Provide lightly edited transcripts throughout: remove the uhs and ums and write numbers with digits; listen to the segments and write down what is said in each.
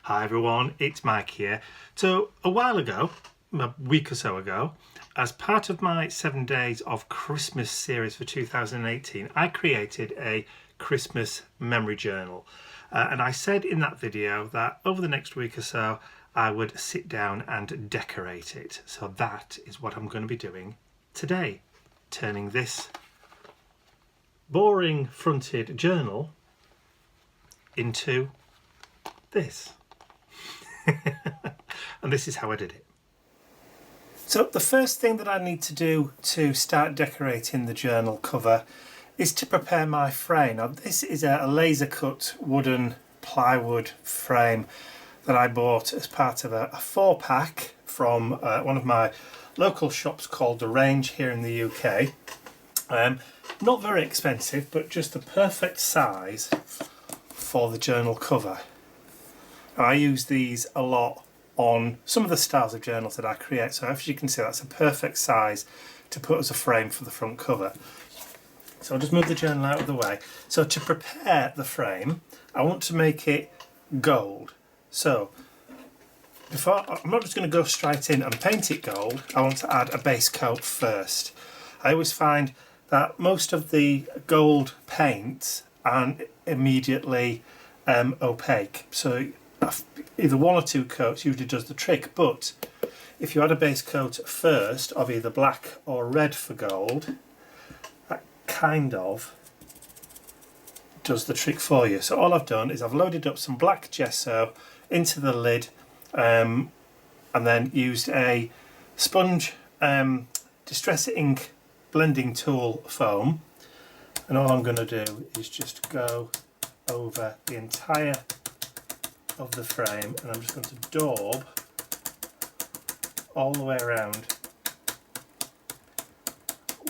Hi everyone, it's Mike here. So a while ago, a week or so ago, as part of my 7 days of Christmas series for 2018, I created a Christmas memory journal. And I said in that video that over the next week or so, I would sit down and decorate it. So that is what I'm going to be doing today, turning this boring fronted journal into this. And this is how I did it. So the first thing that I need to do to start decorating the journal cover is to prepare my frame. Now this is a laser cut wooden plywood frame that I bought as part of a 4-pack from one of my local shops called The Range here in the UK. Not very expensive, but just the perfect size for the journal cover. I use these a lot on some of the styles of journals that I create, so as you can see that's a perfect size to put as a frame for the front cover. So I'll just move the journal out of the way. So to prepare the frame, I want to make it gold. So I'm not just going to go straight in and paint it gold, I want to add a base coat first. I always find that most of the gold paints aren't immediately opaque, so either 1 or 2 coats usually does the trick, but if you add a base coat first of either black or red for gold, that kind of does the trick for you. So all I've done is I've loaded up some black gesso into the lid and then used a sponge Distress Ink blending tool foam, and all I'm going to do is just go over the entire of the frame, and I'm just going to daub all the way around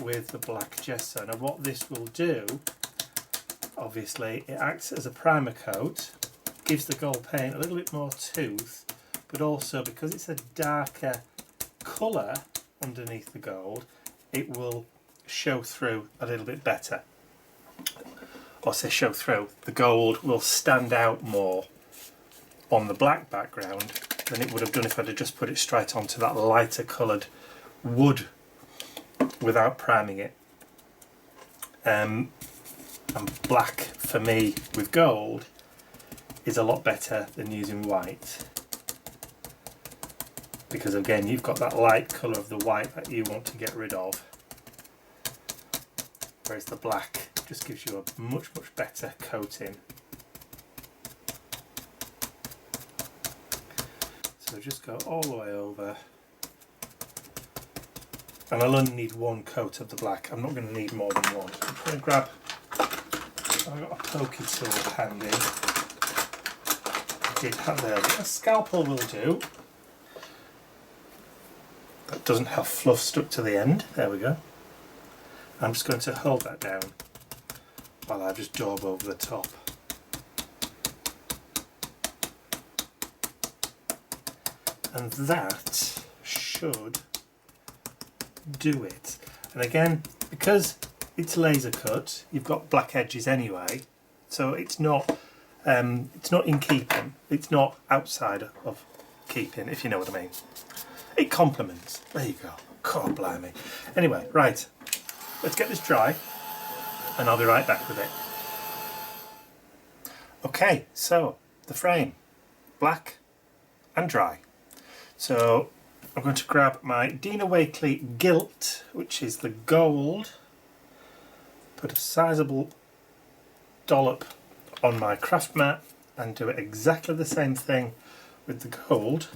with the black gesso. Now what this will do, obviously it acts as a primer coat, gives the gold paint a little bit more tooth, but also because it's a darker colour underneath the gold, it will show through a little bit better. Or say show through, the gold will stand out more on the black background than it would have done if I'd have just put it straight onto that lighter coloured wood without priming it. And black for me with gold is a lot better than using white, because again you've got that light colour of the white that you want to get rid of, whereas the black just gives you a much better coating. So just go all the way over, and I'll only need 1 coat of the black. I'm not going to need more than 1. I'm going to grab, I've got a pokey tool handy. I did have there, a scalpel will do. That doesn't have fluff stuck to the end. There we go. I'm just going to hold that down while I just daub over the top. And that should do it. And again, because it's laser cut, you've got black edges anyway, so it's not in keeping. It's not outside of keeping, if you know what I mean. It complements. There you go. God blimey. Anyway, right. Let's get this dry, and I'll be right back with it. Okay, so the frame, black and dry. So I'm going to grab my Dina Wakley Gilt, which is the gold, put a sizable dollop on my craft mat and do exactly the same thing with the gold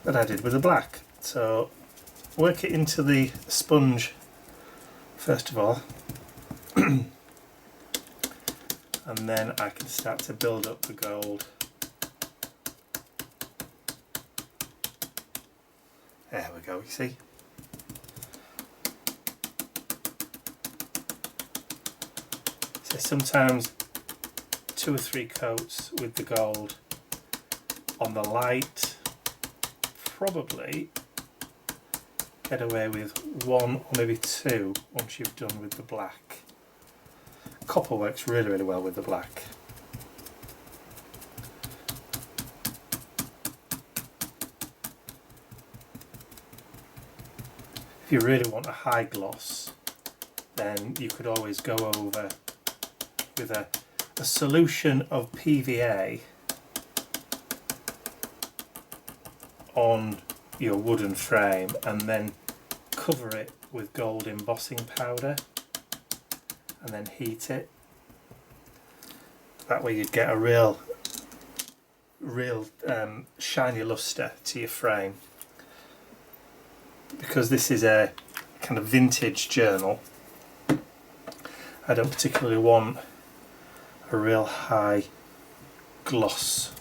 that I did with the black. So work it into the sponge first of all, and then I can start to build up the gold. There we go, you see. So sometimes 2 or 3 coats with the gold on the light, probably get away with 1 or maybe 2 once you've done with the black. Copper works really well with the black. If you really want a high gloss, then you could always go over with a solution of PVA on your wooden frame and then cover it with gold embossing powder and then heat it. That way you'd get a real shiny lustre to your frame. Because this is a kind of vintage journal, I don't particularly want a real high gloss.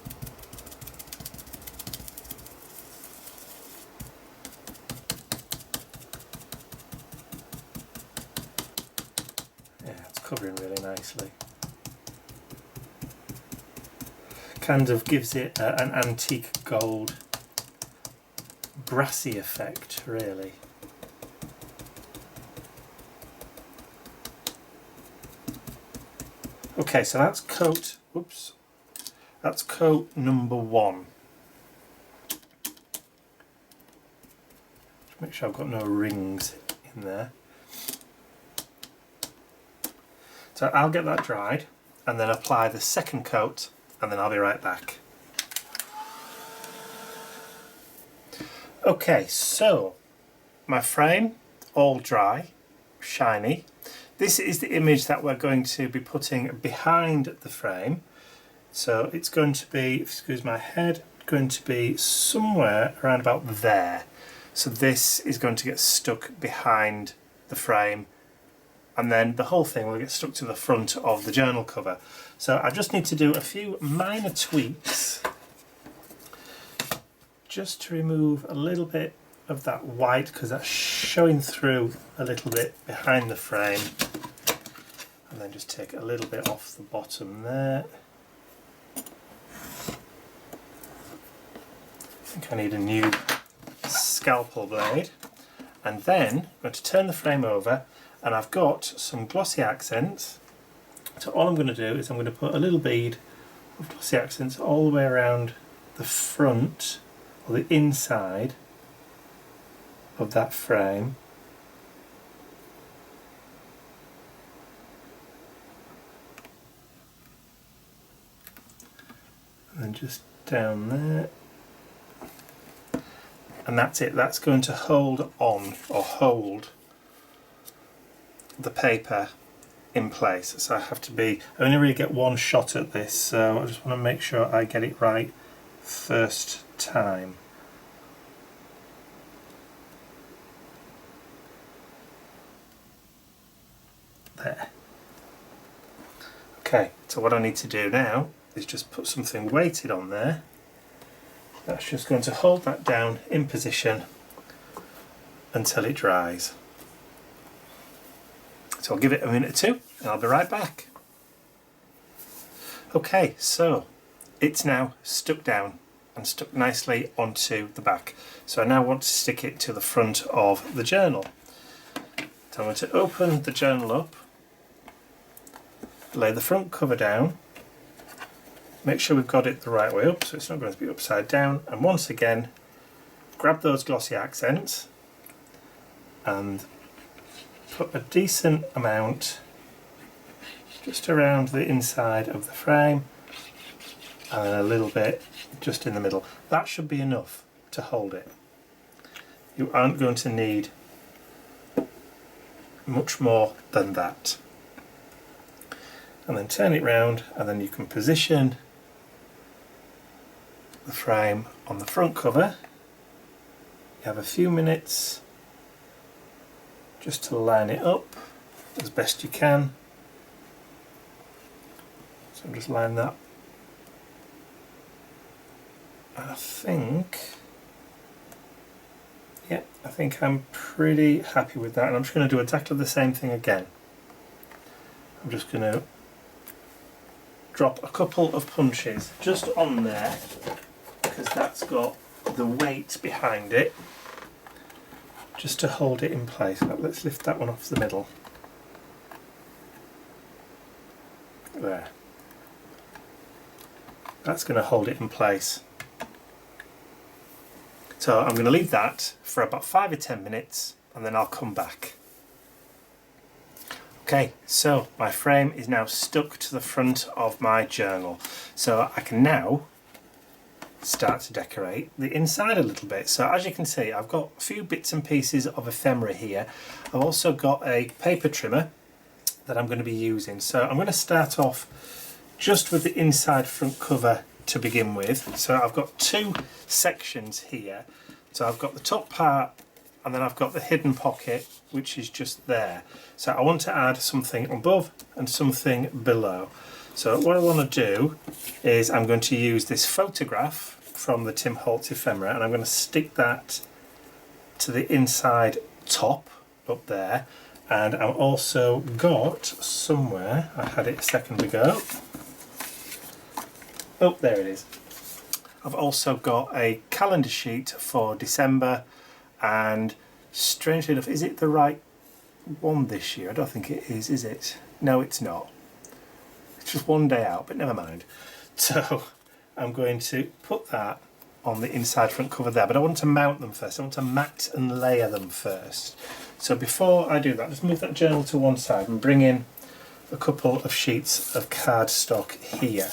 Yeah, it's covering really nicely. Kind of gives it an antique gold brassy effect, really. Okay, so that's coat, oops, that's coat number 1. Just make sure I've got no rings in there. So I'll get that dried and then apply the second coat and then I'll be right back. Okay, so my frame, all dry, shiny. This is the image that we're going to be putting behind the frame. So it's going to be, excuse my head, going to be somewhere around about there. So this is going to get stuck behind the frame and then the whole thing will get stuck to the front of the journal cover. So I just need to do a few minor tweaks just to remove a little bit of that white because that's showing through a little bit behind the frame, and then just take a little bit off the bottom there. I think I need a new scalpel blade, and then I'm going to turn the frame over and I've got some glossy accents. So all I'm going to do is I'm going to put a little bead of glossy accents all the way around the front or the inside of that frame. And then just down there. And that's it. That's going to hold on, or hold the paper in place. So I have to be, I only really get one shot at this, so I just want to make sure I get it right first time. There. Okay, so what I need to do now is just put something weighted on there. That's just going to hold that down in position until it dries. So I'll give it a minute or two and I'll be right back. Okay, so it's now stuck down and stuck nicely onto the back. So I now want to stick it to the front of the journal. So I'm going to open the journal up, lay the front cover down, make sure we've got it the right way up so it's not going to be upside down, and once again grab those glossy accents and put a decent amount just around the inside of the frame and then a little bit just in the middle. That should be enough to hold it. You aren't going to need much more than that. And then turn it round and then you can position the frame on the front cover. You have a few minutes just to line it up as best you can. So just line that. And I think I'm pretty happy with that, and I'm just going to do exactly the same thing again. I'm just going to drop a couple of punches just on there because that's got the weight behind it, just to hold it in place. Let's lift that one off the middle. There. That's going to hold it in place. So I'm going to leave that for about 5 or 10 minutes and then I'll come back. Okay, so my frame is now stuck to the front of my journal, so I can now start to decorate the inside a little bit. So as you can see, I've got a few bits and pieces of ephemera here. I've also got a paper trimmer that I'm going to be using. So I'm going to start off just with the inside front cover to begin with. So I've got two sections here. So I've got the top part and then I've got the hidden pocket, which is just there. So I want to add something above and something below. So what I want to do is I'm going to use this photograph from the Tim Holtz ephemera, and I'm going to stick that to the inside top up there. And I've also got somewhere, I had it a second ago. Oh, there it is. I've also got a calendar sheet for December, and strangely enough, is it the right one this year? I don't think it is it? No, it's not. It's just one day out, but never mind. So I'm going to put that on the inside front cover there, but I want to mount them first. I want to mat and layer them first. So before I do that, just move that journal to one side and bring in a couple of sheets of cardstock here.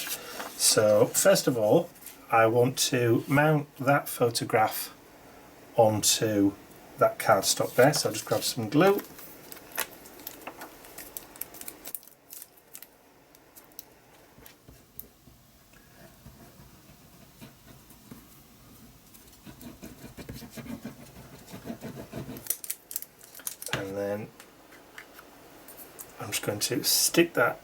So first of all, I want to mount that photograph onto that cardstock there. So I'll just grab some glue. And then I'm just going to stick that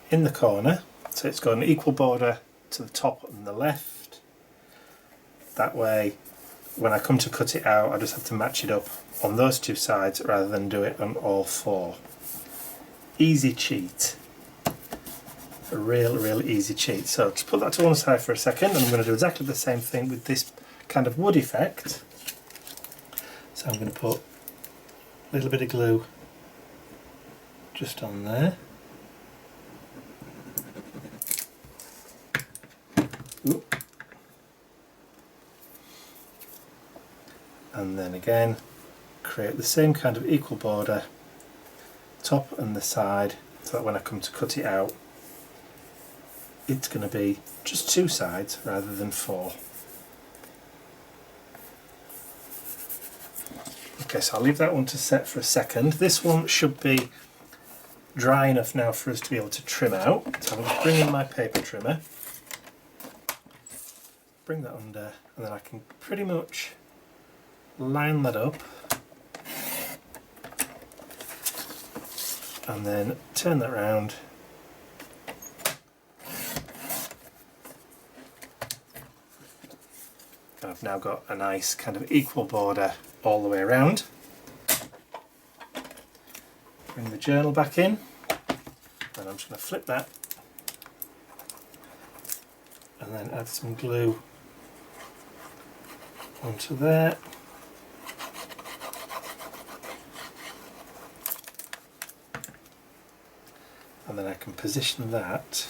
in the corner so it's got an equal border to the top and the left. That way when I come to cut it out I just have to match it up on those two sides rather than do it on all four. Easy cheat. A real easy cheat. So to put that to one side for a second, and I'm going to do exactly the same thing with this kind of wood effect. So I'm going to put a little bit of glue just on there. Ooh. And then again create the same kind of equal border top and the side, so that when I come to cut it out it's going to be just two sides rather than four. Okay, so I'll leave that one to set for a second. This one should be dry enough now for us to be able to trim out. So I'm going to bring in my paper trimmer, bring that under, and then I can pretty much line that up and then turn that round and I've now got a nice kind of equal border all the way around. Bring the journal back in and I'm just going to flip that and then add some glue onto there. And then I can position that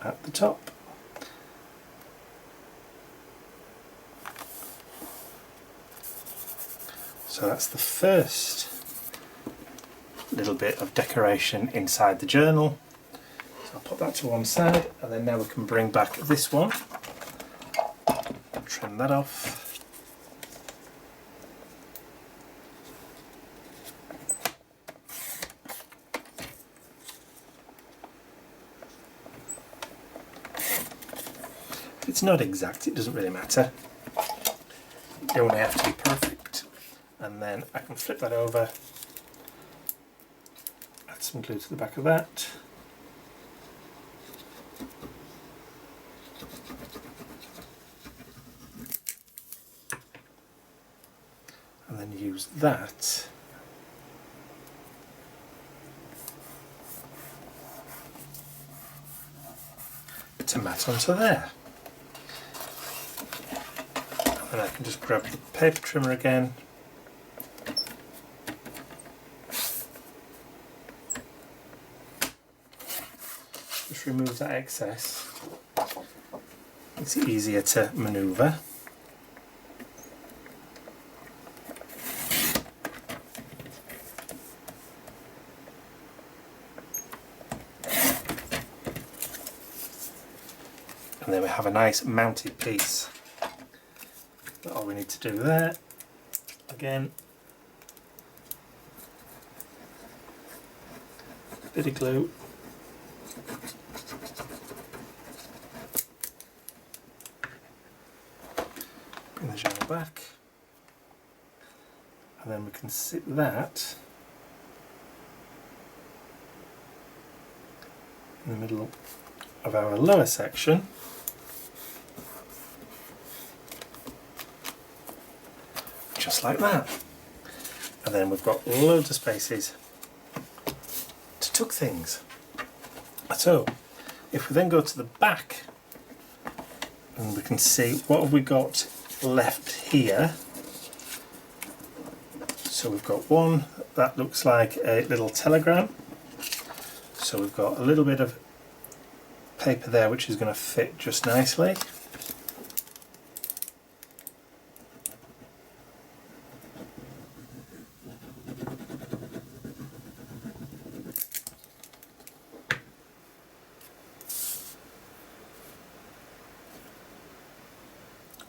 at the top. So that's the first little bit of decoration inside the journal. So I'll put that to one side, and then now we can bring back this one, trim that off. If it's not exact, it doesn't really matter. You only have to be perfect. And then I can flip that over, add some glue to the back of that. And then use that to mat onto there. And I can just grab the paper trimmer again, just remove that excess, makes it easier to manoeuvre. and then we have a nice mounted piece. That's all we need to do there. Again, bit of glue. Bring the journal back, and then we can sit that in the middle of our lower section, just like that. And then we've got loads of spaces to tuck things. So if we then go to the back, and we can see what have we got left here. So we've got one that looks like a little telegram. So we've got a little bit of paper there which is going to fit just nicely.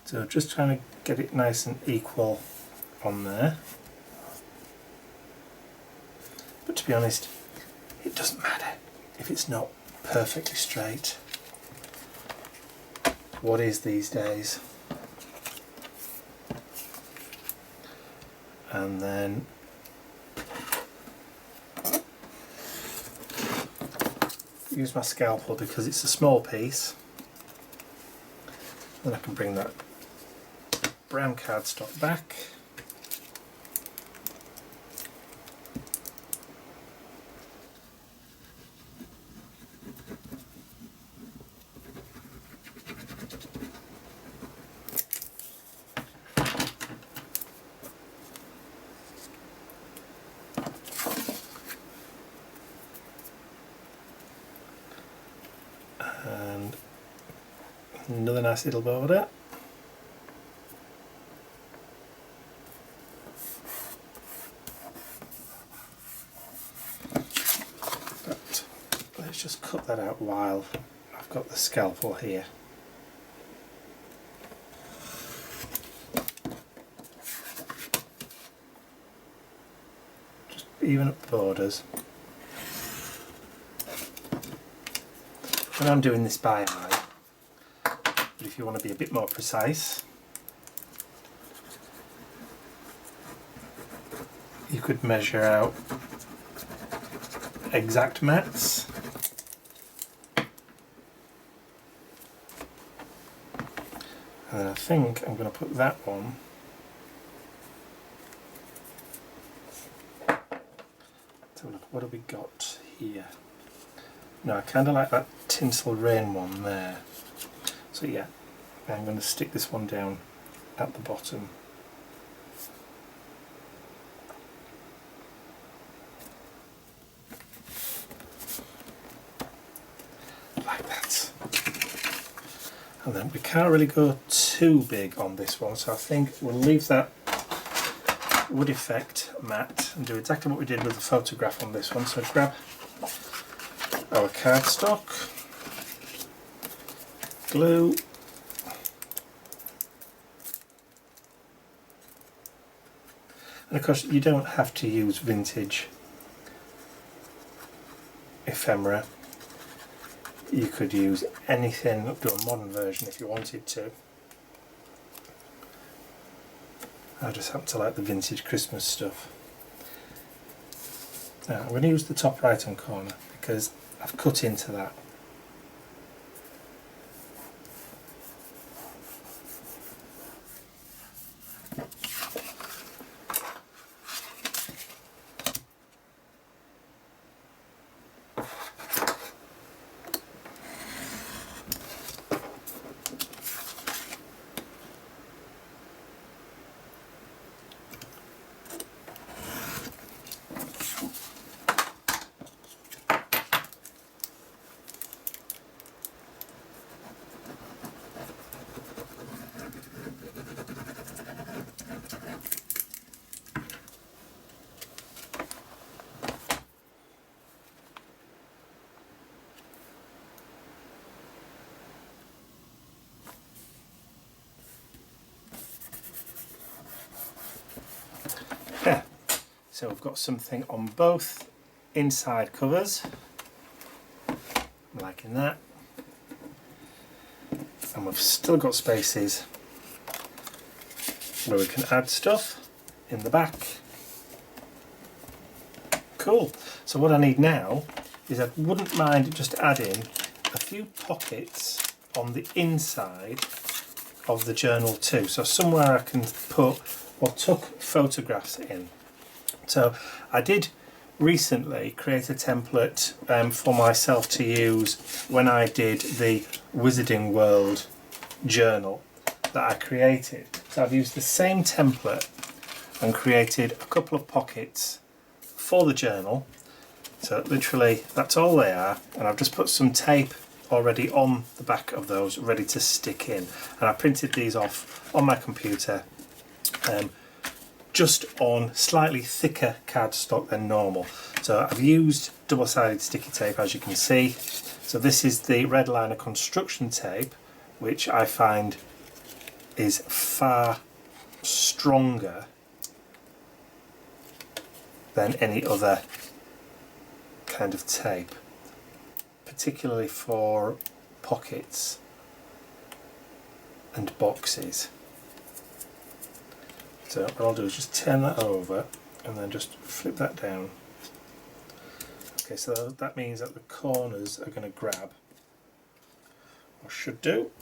So just trying to get it nice and equal on there. But to be honest, it doesn't matter if it's not perfectly straight. What is these days? And then use my scalpel because it's a small piece. Then I can bring that brown cardstock back. And another nice little border. But let's just cut that out while I've got the scalpel here. Just even up the borders. And I'm doing this by eye, but if you want to be a bit more precise, you could measure out exact mats. And then I think I'm going to put that one so look, what have we got here? No, I kind of like that tinsel rain one there. So yeah, I'm going to stick this one down at the bottom. Like that. And then we can't really go too big on this one, so I think we'll leave that wood effect matte and do exactly what we did with the photograph on this one. So grab our cardstock, glue, and of course you don't have to use vintage ephemera. You could use anything up to a modern version if you wanted to. I just happen to like the vintage Christmas stuff. Now I'm going to use the top right hand corner because I've cut into that. So we've got something on both inside covers. I'm liking that. And we've still got spaces where we can add stuff in the back. Cool. So what I need now is I wouldn't mind just adding a few pockets on the inside of the journal too. So somewhere I can put or tuck photographs in. So I did recently create a template for myself to use when I did the Wizarding World journal that I created. So I've used the same template and created a couple of pockets for the journal. So literally that's all they are, and I've just put some tape already on the back of those ready to stick in, and I printed these off on my computer just on slightly thicker cardstock than normal. So I've used double-sided sticky tape, as you can see. So this is the Red Liner construction tape, which I find is far stronger than any other kind of tape, particularly for pockets and boxes. So what I'll do is just turn that over and then just flip that down. Okay, so that means that the corners are going to grab, or should do.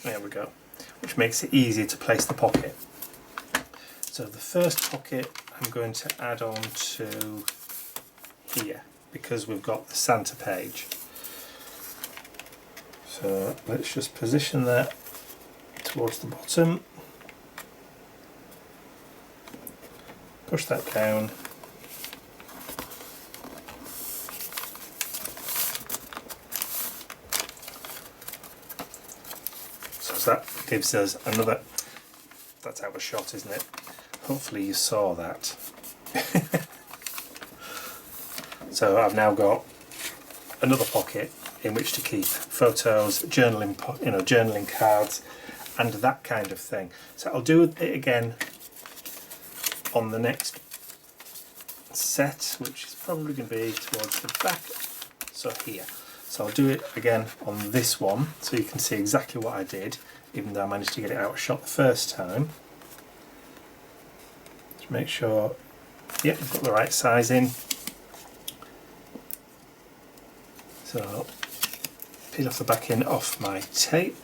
There we go, which makes it easier to place the pocket. So the first pocket I'm going to add on to here because we've got the Santa page. So let's just position that towards the bottom, push that down, so that gives us another, that's out of shot, isn't it? Hopefully you saw that. So I've now got another pocket in which to keep photos, journaling, journaling cards, and that kind of thing. So I'll do it again on the next set, which is probably going to be towards the back. So here. So I'll do it again on this one, so you can see exactly what I did, even though I managed to get it out of shot the first time. Just make sure, yeah, you've got the right size in. So I'll peel off the back end off my tape.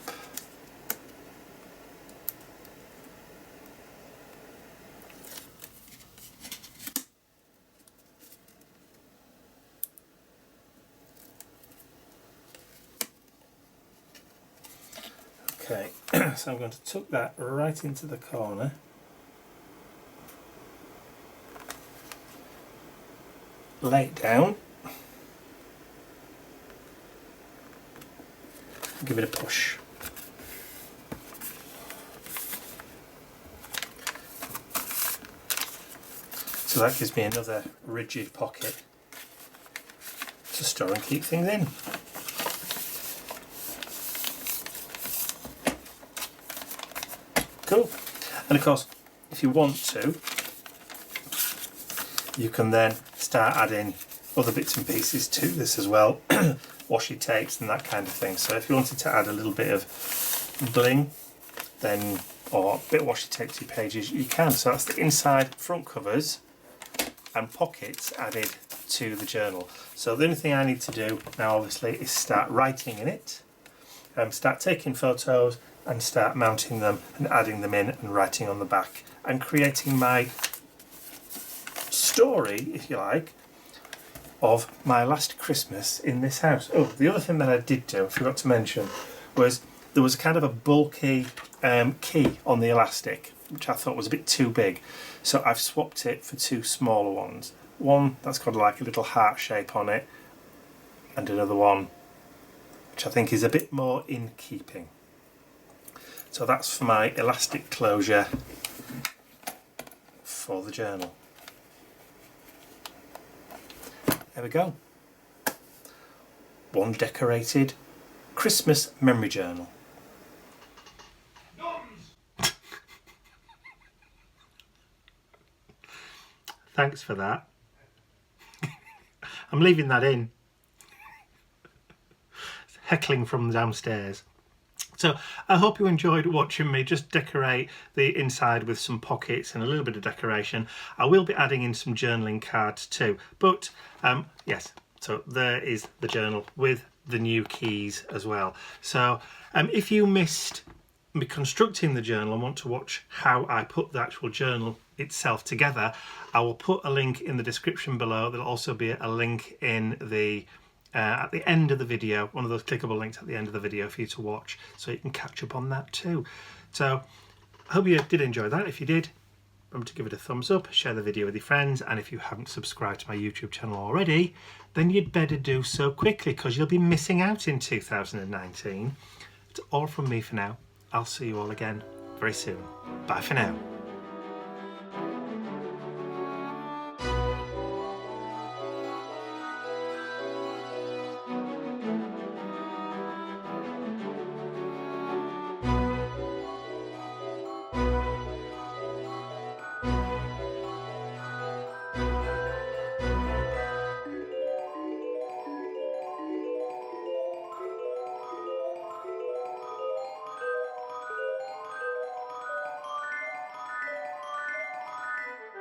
Okay, so I'm going to tuck that right into the corner. Lay it down. Give it a push. So that gives me another rigid pocket to store and keep things in. Cool. And of course, if you want to, you can then start adding other bits and pieces to this as well. Washi tapes and that kind of thing. So if you wanted to add a little bit of bling, then, or a bit of washi tape to your pages, you can. So that's the inside front covers and pockets added to the journal. So the only thing I need to do now obviously is start writing in it, start taking photos and start mounting them and adding them in and writing on the back and creating my story, if you like, of my last Christmas in this house. Oh, the other thing that I did do, I forgot to mention, was there was kind of a bulky key on the elastic, which I thought was a bit too big. So I've swapped it for two smaller ones. One that's got like a little heart shape on it, and another one which I think is a bit more in keeping. So that's for my elastic closure for the journal. There we go. One decorated Christmas memory journal. Thanks for that. I'm leaving that in. Heckling from downstairs. So I hope you enjoyed watching me just decorate the inside with some pockets and a little bit of decoration. I will be adding in some journaling cards too, but yes, so there is the journal with the new keys as well. So if you missed me constructing the journal and want to watch how I put the actual journal itself together, I will put a link in the description below. There'll also be a link in the at the end of the video, one of those clickable links at the end of the video for you to watch, so you can catch up on that too. So I hope you did enjoy that. If you did, remember to give it a thumbs up, share the video with your friends, and if you haven't subscribed to my YouTube channel already, then you'd better do so quickly, because you'll be missing out in 2019. It's all from me for now. I'll see you all again very soon. Bye for now.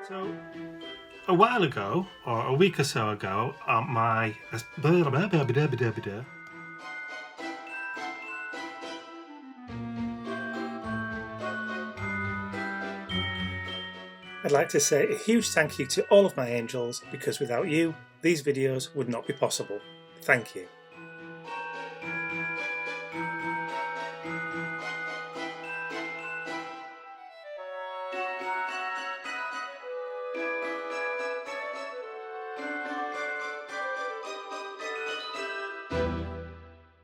So, a while ago, or a week or so ago, I'd like to say a huge thank you to all of my angels, because without you, these videos would not be possible. Thank you.